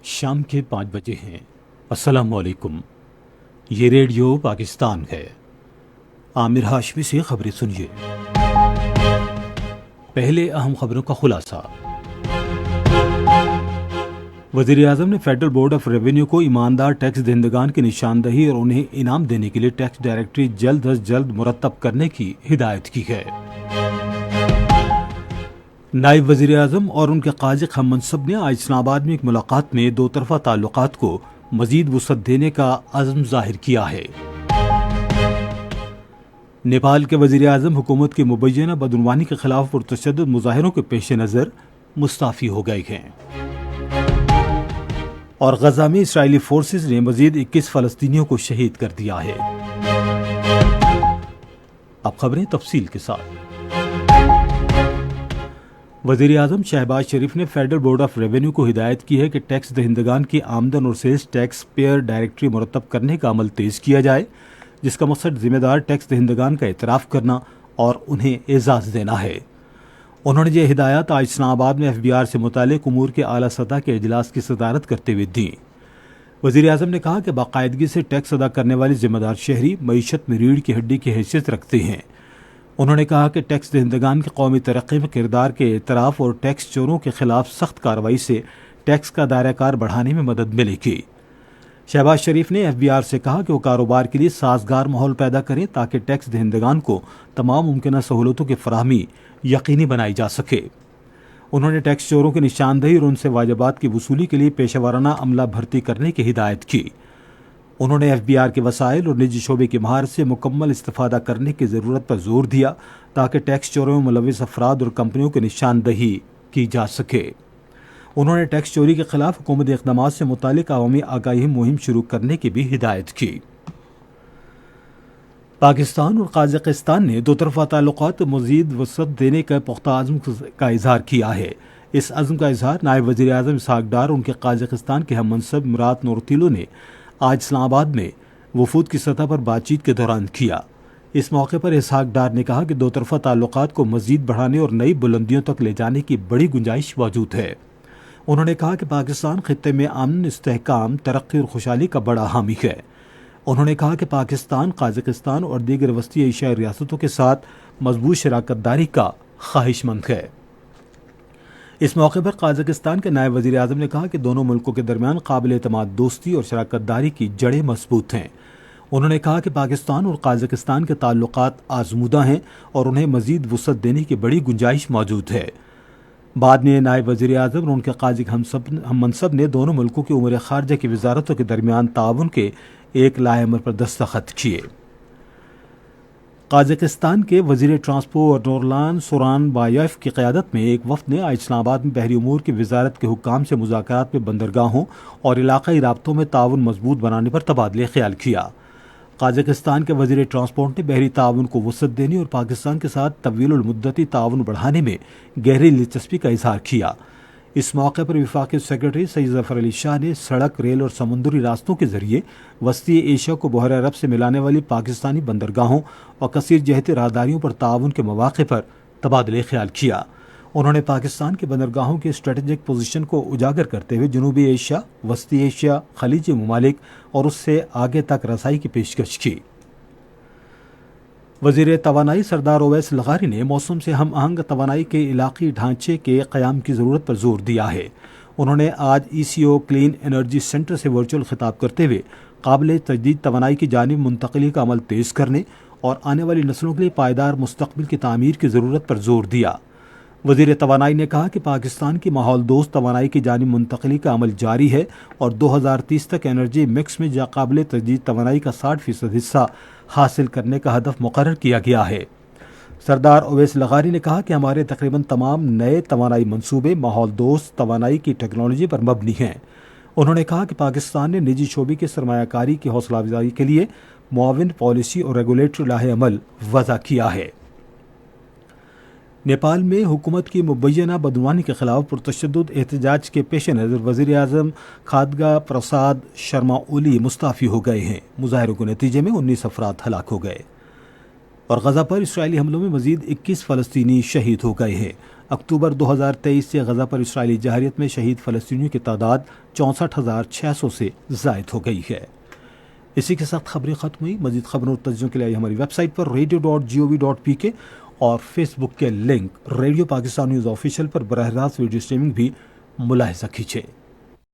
شام کے 5 بجے ہیں۔ السلام علیکم، یہ ریڈیو پاکستان ہے۔ عامر ہاشمی سے خبریں سنیے۔ پہلے اہم خبروں کا خلاصہ۔ وزیر اعظم نے فیڈرل بورڈ آف ریونیو کو ایماندار ٹیکس دہندگان کی نشاندہی اور انہیں انعام دینے کے لیے ٹیکس ڈائریکٹری جلد از جلد مرتب کرنے کی ہدایت کی ہے۔ نائب وزیر اعظم اور ان کے قاضی ہم منصب نے آج اسلام آباد میں ایک ملاقات میں دو طرفہ تعلقات کو مزید وسعت دینے کا عزم ظاہر کیا ہے۔ نیپال کے وزیر اعظم حکومت کی مبینہ بدعنوانی کے خلاف پرتشدد مظاہروں کے پیش نظر مستعفی ہو گئے ہیں۔ اور غزہ میں اسرائیلی فورسز نے مزید 21 فلسطینیوں کو شہید کر دیا ہے۔ اب خبریں تفصیل کے ساتھ۔ وزیر اعظم شہباز شریف نے فیڈرل بورڈ آف ریونیو کو ہدایت کی ہے کہ ٹیکس دہندگان کی آمدن اور سیلز ٹیکس پیئر ڈائریکٹری مرتب کرنے کا عمل تیز کیا جائے، جس کا مقصد ذمہ دار ٹیکس دہندگان کا اعتراف کرنا اور انہیں اعزاز دینا ہے۔ انہوں نے یہ ہدایات آج اسلام آباد میں ایف بی آر سے متعلق امور کے اعلیٰ سطح کے اجلاس کی صدارت کرتے ہوئے دیں۔ وزیر اعظم نے کہا کہ باقاعدگی سے ٹیکس ادا کرنے والے ذمہ دار شہری معیشت میں ریڑھ کی ہڈی کی حیثیت رکھتے ہیں۔ انہوں نے کہا کہ ٹیکس دہندگان کی قومی ترقی میں کردار کے اعتراف اور ٹیکس چوروں کے خلاف سخت کارروائی سے ٹیکس کا دائرہ کار بڑھانے میں مدد ملے گی۔ شہباز شریف نے ایف بی آر سے کہا کہ وہ کاروبار کے لیے سازگار ماحول پیدا کریں تاکہ ٹیکس دہندگان کو تمام ممکنہ سہولتوں کی فراہمی یقینی بنائی جا سکے۔ انہوں نے ٹیکس چوروں کی نشاندہی اور ان سے واجبات کی وصولی کے لیے پیشہ ورانہ عملہ بھرتی کرنے کی ہدایت کی۔ انہوں نے ایف بی آر کے وسائل اور نجی شعبے کی مہارت سے مکمل استفادہ کرنے کی ضرورت پر زور دیا تاکہ ٹیکس چوروں میں ملوث افراد اور کمپنیوں کی نشاندہی کی جا سکے۔ انہوں نے ٹیکس چوری کے خلاف حکومتی اقدامات سے متعلق عوامی آگاہی مہم شروع کرنے کی بھی ہدایت کی۔ پاکستان اور قازقستان نے دو طرفہ تعلقات مزید وسعت دینے کا پختہ عزم کا اظہار کیا ہے۔ اس عزم کا اظہار نائب وزیر اعظم اسحاق ڈار اور ان کے قازقستان کے ہم منصب مرات نورتیلو نے آج اسلام آباد میں وفود کی سطح پر بات چیت کے دوران کیا۔ اس موقع پر اسحاق ڈار نے کہا کہ دو طرفہ تعلقات کو مزید بڑھانے اور نئی بلندیوں تک لے جانے کی بڑی گنجائش موجود ہے۔ انہوں نے کہا کہ پاکستان خطے میں امن، استحکام، ترقی اور خوشحالی کا بڑا حامی ہے۔ انہوں نے کہا کہ پاکستان قازقستان اور دیگر وسطی ایشیائی ریاستوں کے ساتھ مضبوط شراکت داری کا خواہش مند ہے۔ اس موقع پر قازقستان کے نائب وزیر اعظم نے کہا کہ دونوں ملکوں کے درمیان قابل اعتماد دوستی اور شراکت داری کی جڑیں مضبوط ہیں۔ انہوں نے کہا کہ پاکستان اور قازقستان کے تعلقات آزمودہ ہیں اور انہیں مزید وسعت دینے کی بڑی گنجائش موجود ہے۔ بعد میں نائب وزیر اعظم اور ان کے قاضی ہم منصب نے دونوں ملکوں کی امور خارجہ کی وزارتوں کے درمیان تعاون کے ایک لائحہ عمل پر دستخط کیے۔ قازقستان کے وزیر ٹرانسپورٹ نورلان سوران بایف کی قیادت میں ایک وفد نے آج اسلام آباد میں بحری امور کی وزارت کے حکام سے مذاکرات میں بندرگاہوں اور علاقائی رابطوں میں تعاون مضبوط بنانے پر تبادلہ خیال کیا۔ قازقستان کے وزیر ٹرانسپورٹ نے بحری تعاون کو وسعت دینے اور پاکستان کے ساتھ طویل المدتی تعاون بڑھانے میں گہری دلچسپی کا اظہار کیا۔ اس موقع پر وفاقی سیکرٹری سید ظفر علی شاہ نے سڑک، ریل اور سمندری راستوں کے ذریعے وسطی ایشیا کو بحر عرب سے ملانے والی پاکستانی بندرگاہوں اور کثیر جہتی راہداریوں پر تعاون کے مواقع پر تبادلہ خیال کیا۔ انہوں نے پاکستان کے بندرگاہوں کی اسٹریٹجک پوزیشن کو اجاگر کرتے ہوئے جنوبی ایشیا، وسطی ایشیا، خلیجی ممالک اور اس سے آگے تک رسائی کی پیشکش کی۔ وزیر توانائی سردار اویس لغاری نے موسم سے ہم آہنگ توانائی کے علاقائی ڈھانچے کے قیام کی ضرورت پر زور دیا ہے۔ انہوں نے آج ای سی او کلین انرجی سینٹر سے ورچوئل خطاب کرتے ہوئے قابل تجدید توانائی کی جانب منتقلی کا عمل تیز کرنے اور آنے والی نسلوں کے لیے پائیدار مستقبل کی تعمیر کی ضرورت پر زور دیا۔ وزیر توانائی نے کہا کہ پاکستان کی ماحول دوست توانائی کی جانب منتقلی کا عمل جاری ہے اور 2030 تک انرجی مکس میں قابل تجدید توانائی کا 60% حصہ حاصل کرنے کا ہدف مقرر کیا گیا ہے۔ سردار اویس لغاری نے کہا کہ ہمارے تقریباً تمام نئے توانائی منصوبے ماحول دوست توانائی کی ٹیکنالوجی پر مبنی ہیں۔ انہوں نے کہا کہ پاکستان نے نجی شعبے کی سرمایہ کاری کی حوصلہ افزائی کے لیے معاون پالیسی اور ریگولیٹری لائحہ عمل وضع کیا ہے۔ نیپال میں حکومت کی مبینہ بدعنوانی کے خلاف پرتشدد احتجاج کے پیش نظر وزیر اعظم کھادگا پرساد شرما اولی مستعفی ہو گئے ہیں۔ مظاہروں کے نتیجے میں 19 افراد ہلاک ہو گئے۔ اور غزہ پر اسرائیلی حملوں میں مزید 21 فلسطینی شہید ہو گئے ہیں۔ اکتوبر 2023 سے غزہ پر اسرائیلی جارحیت میں شہید فلسطینیوں کی تعداد 64,600 سے زائد ہو گئی ہے۔ اسی کے ساتھ خبریں ختم ہوئی۔ مزید خبروں اور تجزیوں کے لیے ہماری ویب سائٹ پر radio.gov.pk اور فیس بک کے link radio Pakistan news official پر براہ راست ویڈیو اسٹریمنگ بھی ملاحظہ کیجیے۔